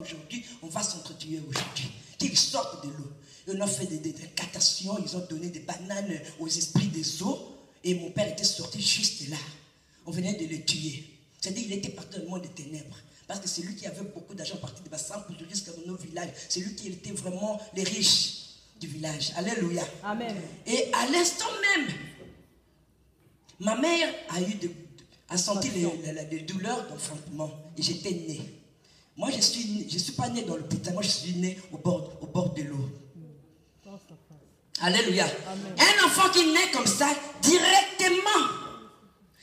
aujourd'hui, on va s'entretuer aujourd'hui. Qu'ils sortent de l'eau. Ils ont fait des catations, ils ont donné des bananes aux esprits des eaux. Et mon père était sorti juste là. On venait de le tuer. C'est-à-dire qu'il était parti dans le monde des ténèbres. Parce que c'est lui qui avait beaucoup d'argent parti de Bassan jusqu'à nos villages. C'est lui qui était vraiment les riches du village. Alléluia. Amen. Et à l'instant même, ma mère a senti les douleurs d'enfantement. Et j'étais née. Moi, je ne suis pas née dans l'hôpital. Moi, je suis née au bord de l'eau. Alléluia. Amen. Un enfant qui naît comme ça, directement,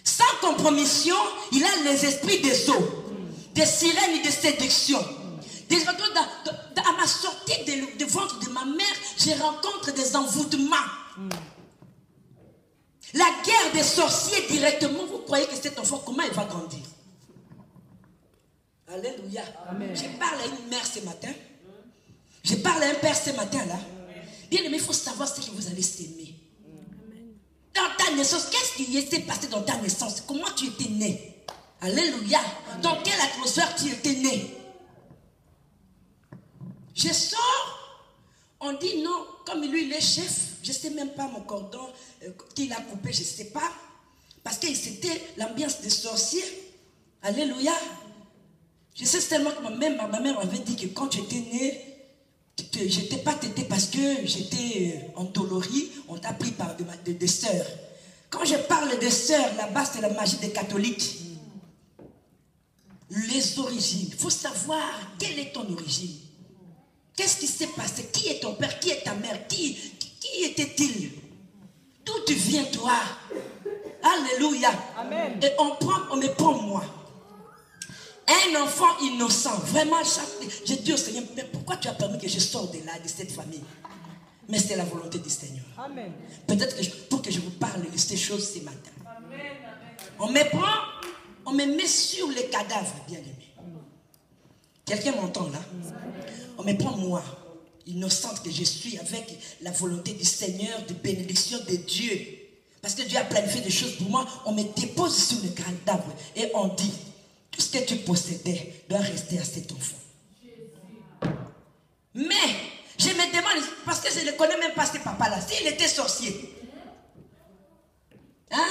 sans compromission, il a les esprits des eaux, des sirènes et des séductions. À ma sortie du ventre de ma mère, je rencontre des envoûtements. La guerre des sorciers directement, vous croyez que cet enfant, comment il va grandir? Alléluia. Amen. Je parle à une mère ce matin. Je parle à un père ce matin là. Bien aimé, il faut savoir ce que vous allez s'aimer. Dans ta naissance, qu'est-ce qui s'est passé dans ta naissance? Comment tu étais né? Alléluia. Dans quelle atmosphère tu étais né? Je sors, on dit non, comme lui il est chef, je ne sais même pas mon cordon qu'il a coupé, je ne sais pas. Parce que c'était l'ambiance des sorciers. Alléluia. Je sais seulement que ma mère m'avait dit que quand j'étais né, je n'étais pas tété parce que j'étais endolorie, on t'a pris par des sœurs. Quand je parle des sœurs, là-bas c'est la magie des catholiques. Les origines, il faut savoir quelle est ton origine. Qu'est-ce qui s'est passé? Qui est ton père? Qui est ta mère? Qui était-il? D'où tu viens toi? Alléluia. Amen. Et on me prend moi. Un enfant innocent, vraiment, j'ai dit au Seigneur, mais pourquoi tu as permis que je sorte de là, de cette famille? Mais c'est la volonté du Seigneur. Amen. Peut-être que pour que je vous parle de ces choses ce matin. On me prend, on me met sur les cadavres, bien aimé. Quelqu'un m'entend là? On me prend moi, innocente que je suis, avec la volonté du Seigneur, de bénédiction de Dieu. Parce que Dieu a planifié des choses pour moi. On me dépose sur le cadavre et on dit, tout ce que tu possédais doit rester à cet enfant. Mais, je me demande, parce que je ne connais même pas ce papa-là, s'il était sorcier. Hein?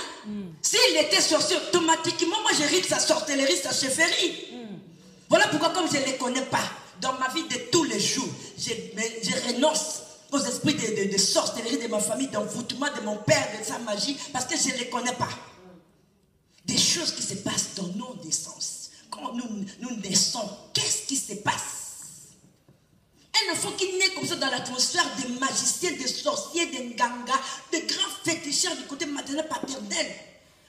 S'il était sorcier, automatiquement, moi, j'hérite sa sorcellerie, sa chefferie. Voilà pourquoi, comme je ne les connais pas, dans ma vie de tous les jours, je renonce aux esprits de sorcellerie de ma famille, d'envoûtement de mon père, de sa magie, parce que je ne les connais pas. Des choses qui se passent dans nos naissances. Quand nous naissons, qu'est-ce qui se passe? Un enfant qui naît comme ça dans l'atmosphère des magiciens, des sorciers, des ngangas, des grands féticheurs du côté maternel, paternel,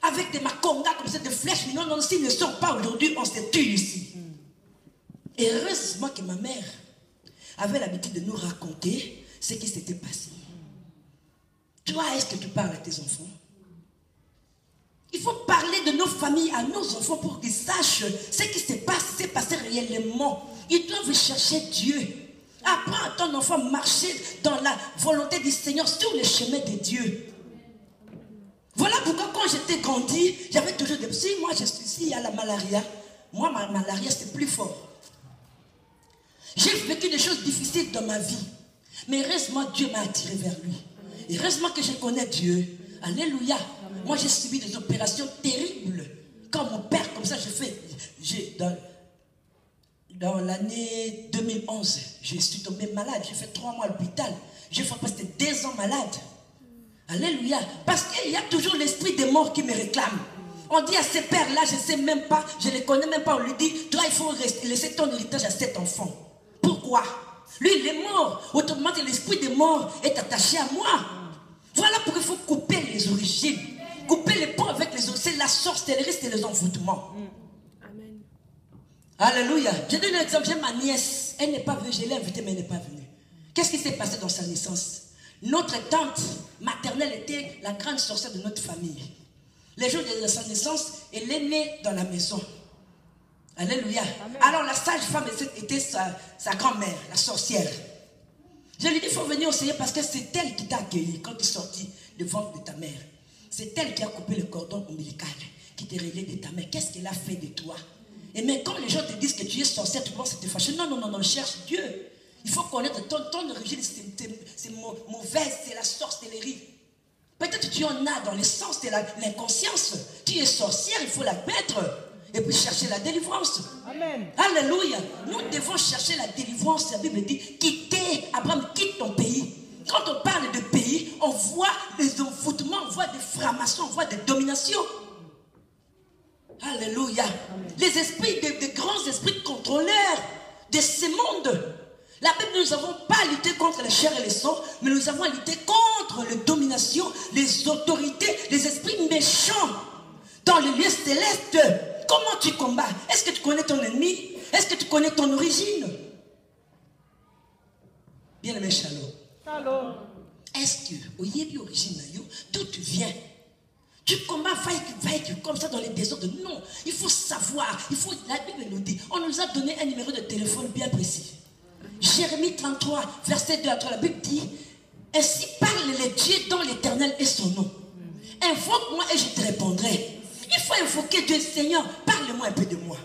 avec des makongas comme ça, des flèches. Non, non, s'ils ne sont pas aujourd'hui, on se tue ici. Et heureusement que ma mère avait l'habitude de nous raconter ce qui s'était passé. Toi, est-ce que tu parles à tes enfants? Il faut parler de nos familles à nos enfants pour qu'ils sachent ce qui s'est passé réellement. Ils doivent chercher Dieu. Apprends à ton enfant à marcher dans la volonté du Seigneur sur les chemins de Dieu. Voilà pourquoi quand j'étais grandi, j'avais toujours des... Si moi je suis ici, il y a la malaria. Moi, ma malaria, c'est plus fort. J'ai vécu des choses difficiles dans ma vie. Mais heureusement, Dieu m'a attiré vers lui. Et heureusement que je connais Dieu. Alléluia. Moi, j'ai subi des opérations terribles. Quand mon père, comme ça, dans l'année 2011, je suis tombé malade. J'ai fait 3 mois à l'hôpital. J'ai fait presque 2 ans malade. Alléluia. Parce qu'il y a toujours l'esprit des morts qui me réclame. On dit à ces pères-là, je ne sais même pas, je ne les connais même pas. On lui dit, toi, il faut laisser ton héritage à cet enfant. Pourquoi? Lui, il est mort. Automatiquement, l'esprit des morts est attaché à moi. Voilà pourquoi il faut couper les origines. Couper les ponts avec les origines. C'est la sorcellerie, c'est les envoûtements. Amen. Alléluia. Je donne un exemple. J'ai ma nièce. Elle n'est pas venue. Je l'ai invitée, mais elle n'est pas venue. Qu'est-ce qui s'est passé dans sa naissance? Notre tante maternelle était la grande sorcière de notre famille. Les jours de sa naissance, elle est née dans la maison. Alléluia. Amen. Alors la sage-femme était sa grand-mère, la sorcière. Je lui ai dit, il faut venir au Seigneur parce que c'est elle qui t'a accueilli quand tu es sorti du ventre de ta mère. C'est elle qui a coupé le cordon ombilical, qui t'a relié de ta mère. Qu'est-ce qu'elle a fait de toi? Et mais quand les gens te disent que tu es sorcière, tu penses que tu es fâché. Non, non, non, non, cherche Dieu. Il faut connaître ton origine, c'est mauvaise, c'est la sorcellerie. Peut-être que tu en as dans le sens de l'inconscience. Tu es sorcière, il faut la mettre. Et puis chercher la délivrance. Amen. Alléluia. Nous devons chercher la délivrance. La Bible dit, quitter, Abraham, quitte ton pays. Quand on parle de pays, on voit des envoûtements, on voit des francs-maçons, on voit des dominations. Alléluia. Amen. Les esprits, des grands esprits contrôleurs de ce monde. La Bible, nous n'avons pas lutté contre les chairs et les sangs, mais nous avons lutté contre les dominations, les autorités, les esprits méchants dans les lieux célestes. Comment tu combats? Est-ce que tu connais ton ennemi? Est-ce que tu connais ton origine? Bien aimé Shalom. Shalom. Est-ce que, au yébi origine, d'où tu viens? Tu combats, vaille comme ça dans les désordres. Non, il faut savoir. La Bible nous dit, on nous a donné un numéro de téléphone bien précis. Jérémie 33, verset 2 à 3, la Bible dit, ainsi parle les dieux dont l'Éternel est son nom. Invoque-moi et je te répondrai. Il faut invoquer Dieu. Seigneur, parle-moi un peu de moi.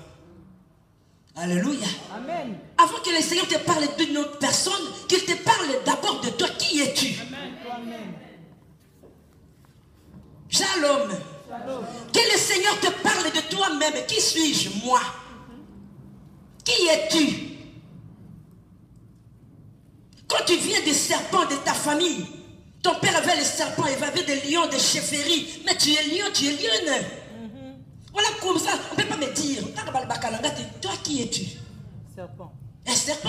Alléluia. Amen. Avant que le Seigneur te parle d'une autre personne, qu'il te parle d'abord de toi. Qui es-tu? Amen. Shalom. Shalom. Que le Seigneur te parle de toi-même. Qui suis-je, moi? Qui es-tu? Quand tu viens des serpents de ta famille, ton père avait les serpents, il avait des lions, des chefferies. Mais tu es lion, tu es lionne. Voilà comme ça, on ne peut pas me dire. Toi, qui es-tu? Serpent. Un serpent?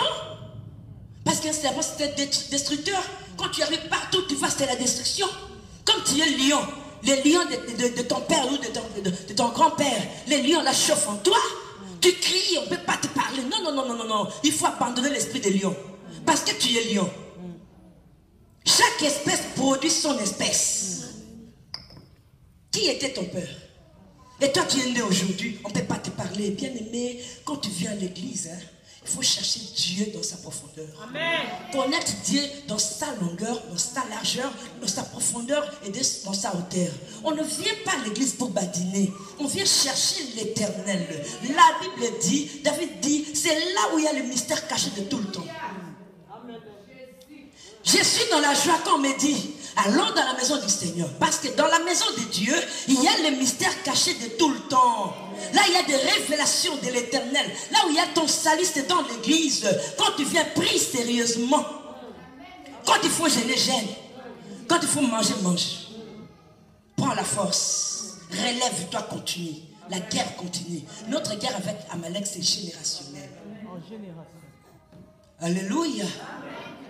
Parce qu'un serpent, c'est un destructeur. Quand tu arrives partout, tu vas, c'est la destruction. Comme tu es lion, les lions de ton père ou de ton grand-père, les lions la chauffent en toi. Tu cries, on ne peut pas te parler. Non, non, non, non, non, non. Il faut abandonner l'esprit de lion. Parce que tu es lion. Chaque espèce produit son espèce. Qui était ton père? Et toi, tu es né aujourd'hui. On ne peut pas te parler. Bien aimé, quand tu viens à l'église, il faut chercher Dieu dans sa profondeur. Amen. Connaître Dieu dans sa longueur, dans sa largeur, dans sa profondeur et dans sa hauteur. On ne vient pas à l'église pour badiner. On vient chercher l'Éternel. La Bible dit, David dit, c'est là où il y a le mystère caché de tout le temps. Je suis dans la joie quand on me dit, allons dans la maison du Seigneur. Parce que dans la maison de Dieu, il y a le mystère caché de tout le temps. Là, il y a des révélations de l'Éternel. Là où il y a ton salut, c'est dans l'église. Quand tu viens, prie sérieusement. Quand il faut gêner, gêne. Quand il faut manger, mange. Prends la force. Relève-toi, continue. La guerre continue. Notre guerre avec Amalek, c'est générationnel. En génération. Alléluia.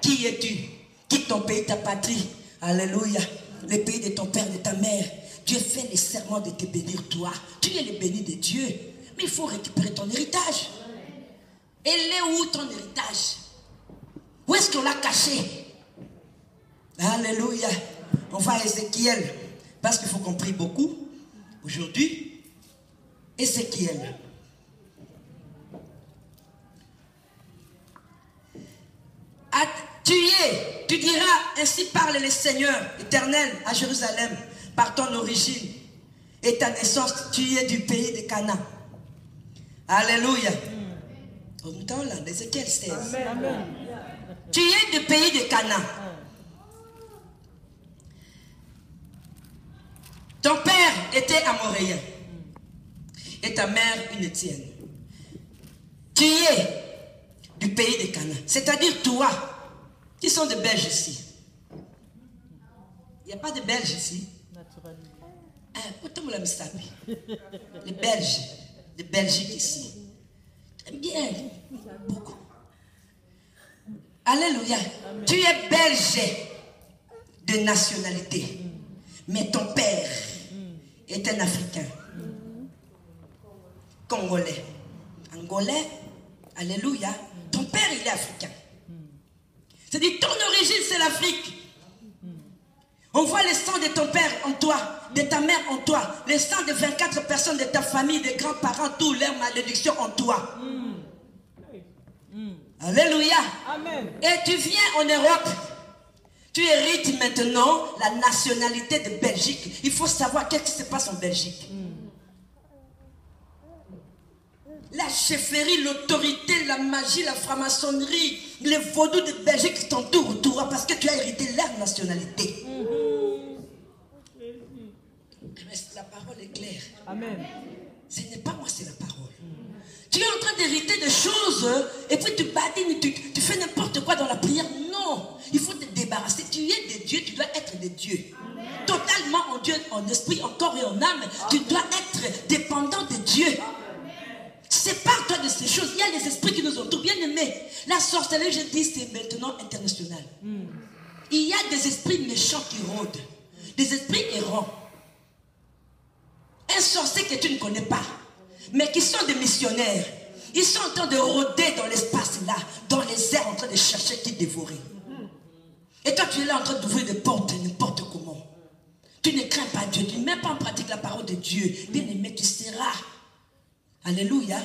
Qui es-tu? Quitte ton pays, ta patrie. Alléluia. Le pays de ton père, de ta mère. Dieu fait le serment de te bénir toi. Tu es le béni de Dieu. Mais il faut récupérer ton héritage. Et est où ton héritage? Où est-ce qu'on l'a caché? Alléluia. On va à Ézéchiel. Parce qu'il faut qu'on prie beaucoup. Aujourd'hui, Ézéchiel. Tu diras, ainsi parle le Seigneur éternel à Jérusalem, par ton origine et ta naissance, tu es du pays de Canaan. Alléluia. On entend là, Ézéchiel 16. Amen. Tu es du pays de Canaan. Ton père était amoréen et ta mère une Étienne. Tu es du pays de Canaan. C'est-à-dire toi, qui sont des Belges ici. Il n'y a pas de Belges ici. Les Belges, de Belgique ici. Très bien, beaucoup. Alléluia. Amen. Tu es Belge de nationalité. Mais ton père est un Africain. Congolais. Angolais. Alléluia. Ton père, il est africain. C'est-à-dire, ton origine, c'est l'Afrique. On voit le sang de ton père en toi, de ta mère en toi, le sang de 24 personnes de ta famille, des grands-parents, tous leurs malédictions en toi. Alléluia. Amen. Et tu viens en Europe. Tu hérites maintenant la nationalité de Belgique. Il faut savoir qu'est-ce qui se passe en Belgique. La chefferie, l'autorité, la magie, la franc-maçonnerie, les vaudous de Belgique qui t'entourent autour parce que tu as hérité leur nationalité. Mais la parole est claire. Amen. Ce n'est pas moi, c'est la parole. Tu es en train d'hériter des choses et puis tu badines, tu fais n'importe quoi dans la prière. Non, il faut te débarrasser. Tu es de Dieu, tu dois être de Dieu. Totalement en Dieu, en esprit, en corps et en âme. Tu dois être dépendant de Dieu. Sépare-toi de ces choses. Il y a les esprits qui nous entourent. Bien aimés, la sorcellerie, je dis, c'est maintenant international. Il y a des esprits méchants qui rôdent. Des esprits errants. Un sorcier que tu ne connais pas, mais qui sont des missionnaires. Ils sont en train de rôder dans l'espace là, dans les airs, en train de chercher qui dévorer. Et toi, tu es là en train d'ouvrir des portes n'importe comment. Tu ne crains pas Dieu, tu ne mets pas en pratique la parole de Dieu. Bien aimé, tu seras, alléluia,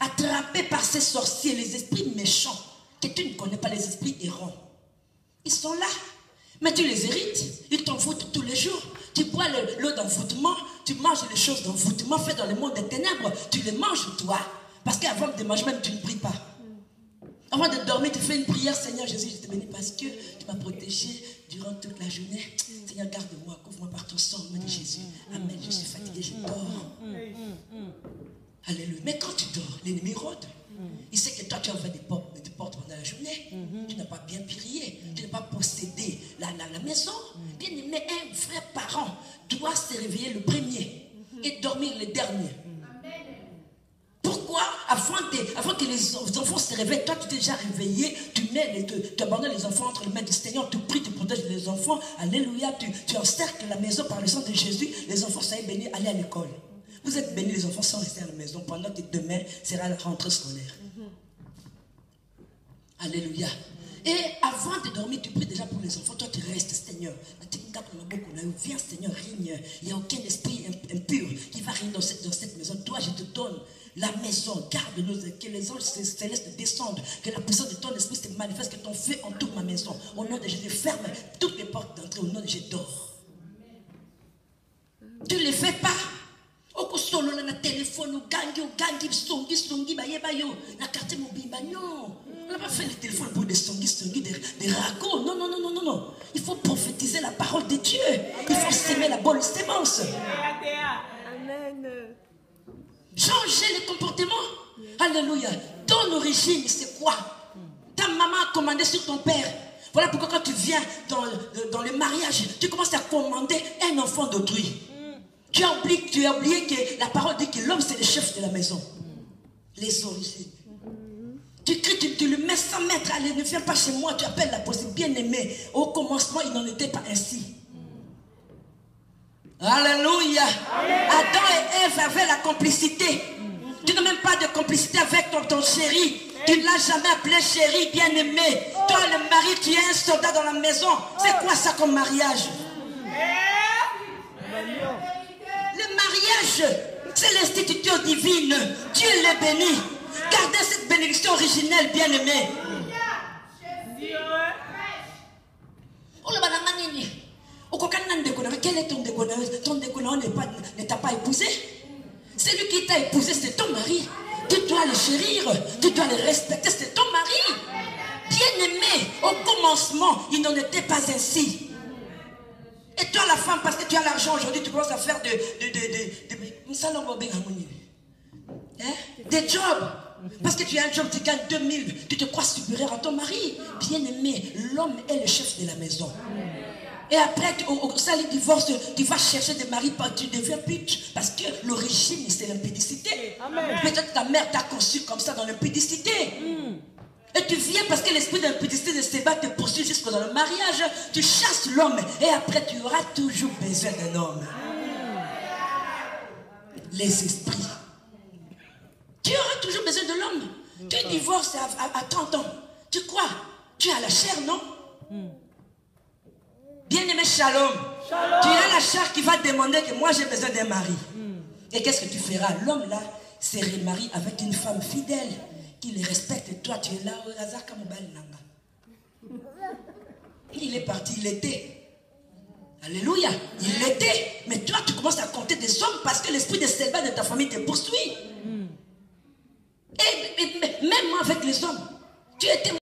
attrapé par ces sorciers, les esprits méchants, que tu ne connais pas, les esprits errants. Ils sont là, mais tu les hérites. Ils t'envoûtent tous les jours. Tu bois l'eau d'envoûtement, tu manges les choses d'envoûtement faites dans le monde des ténèbres, tu les manges toi. Parce qu'avant de manger même, tu ne pries pas. Avant de dormir, tu fais une prière. Seigneur Jésus, je te bénis parce que tu m'as protégé durant toute la journée. Seigneur, garde-moi, couvre-moi par ton sang, au nom de Jésus. Amen, je suis fatigué, je dors. Alléluia. Mais quand tu dors, l'ennemi rôde. Il sait que toi, tu as ouvert des portes pendant la journée. Tu n'as pas bien prié. Tu n'as pas possédé la maison. Bien aimé, un vrai parent doit se réveiller le premier et dormir le dernier. Pourquoi? Avant que les enfants se réveillent, toi tu t'es déjà réveillé, tu abandonnes les enfants entre les mains du Seigneur, tu pries, tu protèges les enfants, alléluia, tu encercles la maison par le sang de Jésus, les enfants sont bénis, allez à l'école. Vous êtes bénis, les enfants sont restés à la maison pendant que demain sera la rentrée scolaire. Alléluia. Et avant de dormir, tu pries déjà pour les enfants. Toi, tu restes, Seigneur. Viens, Seigneur, règne. Il n'y a aucun esprit impur qui va régner dans cette maison. Toi, je te donne la maison. Garde-nous, que les anges célestes descendent. Que la puissance de ton esprit se manifeste. Que ton feu entoure ma maison. Au nom de Jésus, ferme toutes les portes d'entrée. Au nom de Jésus, dors. Tu ne les fais pas. Oko solo na téléphone gangi songi bayo na carte mobile non. On n'a pas fait le téléphone pour des songi des ragots. Non. Il faut prophétiser la parole de Dieu. Il faut s'aimer la bonne sémence. Amen. Changer les comportements. Alléluia. Ton origine, c'est quoi? Ta maman a commandé sur ton père. Voilà pourquoi quand tu viens dans le mariage, tu commences à commander un enfant d'autrui. Tu as oublié que la parole dit que l'homme c'est le chef de la maison. Les origines. Tu cries, tu le mets 100 mètres, allez, ne viens pas chez moi, tu appelles la police, bien aimé. Au commencement, il n'en était pas ainsi. Alléluia. Adam et Ève avaient la complicité. Tu n'as même pas de complicité avec ton chéri. Tu ne l'as jamais appelé chéri, bien aimé. Toi, le mari, tu es un soldat dans la maison. C'est quoi ça comme mariage? Le mariage, c'est l'institution divine. Dieu les bénit. Gardez cette bénédiction originelle, bien aimé. Quel est ton déconnateur? Ton déconnateur ne t'a pas épousé. Celui qui t'a épousé, c'est ton mari. Tu dois le chérir, tu dois le respecter, c'est ton mari. Bien aimé, au commencement, il n'en était pas ainsi. Et toi la femme, parce que tu as l'argent aujourd'hui, tu commences à faire des jobs. Parce que tu as un job, tu gagnes 2000, tu te crois supérieur à ton mari. Bien aimé, l'homme est le chef de la maison. Et après, au sein du divorce, tu vas chercher des maris, tu deviens pute. Parce que l'origine, c'est l'impudicité. Peut-être ta mère t'a conçu comme ça dans l'impudicité. Et tu viens parce que l'esprit d'impudicité de Séba te poursuit jusqu'au dans le mariage. Tu chasses l'homme et après tu auras toujours besoin d'un homme. Les esprits. Tu auras toujours besoin de l'homme. Tu divorces à 30 ans. Tu crois? Tu as la chair, non? Bien-aimé, shalom. Tu as la chair qui va demander que moi j'ai besoin d'un mari. Et qu'est-ce que tu feras? L'homme là se remarie avec une femme fidèle qui le respecte. Et toi tu es là. Il est parti, il était. Alléluia. Il l'était. Mais toi tu commences à compter des hommes parce que l'esprit de Selba de ta famille te poursuit. Et même moi avec les hommes, tu étais